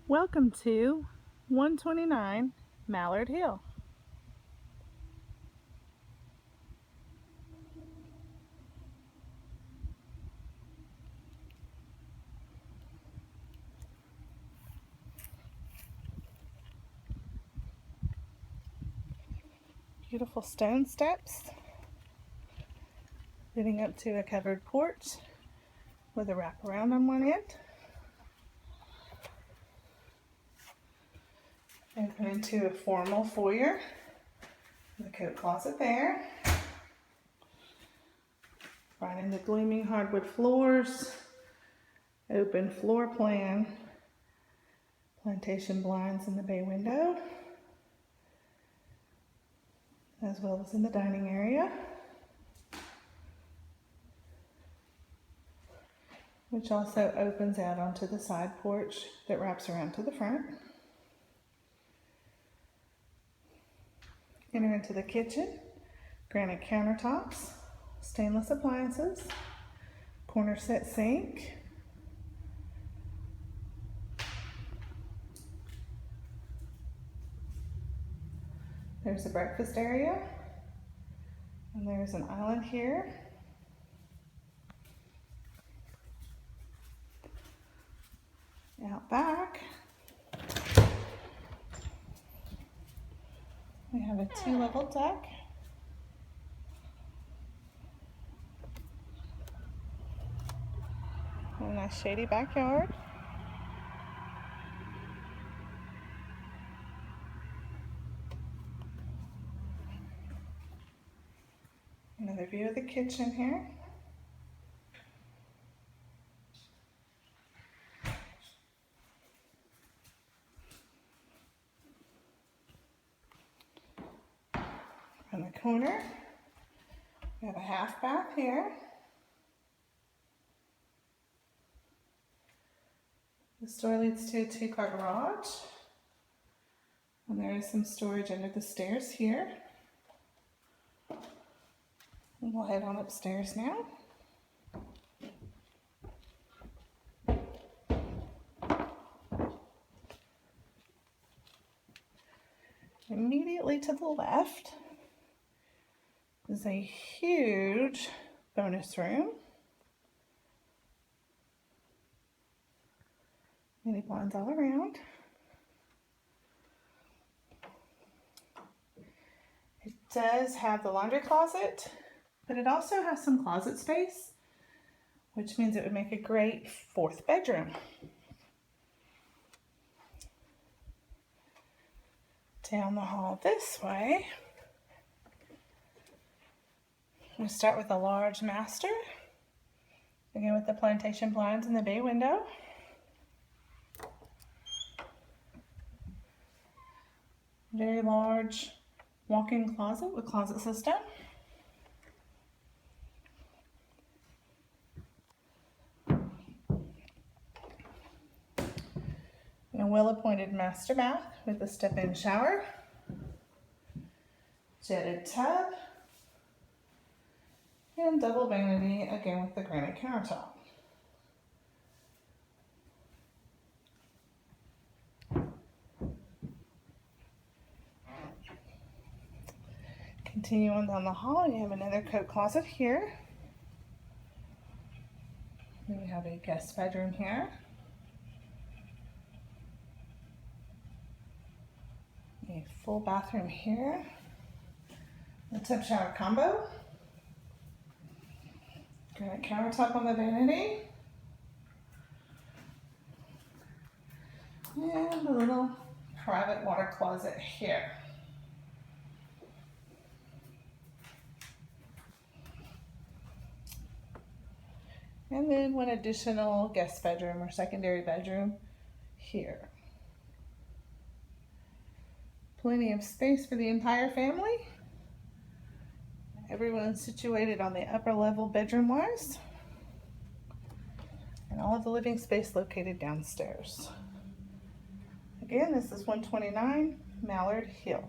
Welcome to 129 Mallard Hill. Beautiful stone steps leading up to a covered porch with a wraparound on one end. Open into a formal foyer with a coat closet there. Finding the gleaming hardwood floors, open floor plan, plantation blinds in the bay window, as well as in the dining area, which also opens out onto the side porch that wraps around to the front. Enter into the kitchen, granite countertops, stainless appliances, corner set sink, there's a breakfast area, and there's an island here. Out back, we have a 2-level deck. A nice shady backyard. Another view of the kitchen here. From the corner, we have a half bath here. The store leads to a 2-car garage, and there is some storage under the stairs here. And we'll head on upstairs now. Immediately to the left is a huge bonus room. Many blinds all around. It does have the laundry closet, but it also has some closet space, which means it would make a great 4th bedroom. Down the hall this way, we start with a large master, again with the plantation blinds in the bay window. Very large walk-in closet with closet system. And a well-appointed master bath with a step-in shower, jetted tub, and double vanity, again with the granite countertop. Continue on down the hall, you have another coat closet here. We have a guest bedroom here. A full bathroom here. A tub shower combo. Granite countertop on the vanity. And a little private water closet here. And then one additional guest bedroom or secondary bedroom here. Plenty of space for the entire family. Everyone's situated on the upper level bedroom wise. And all of the living space located downstairs. Again, this is 129 Mallard Hill.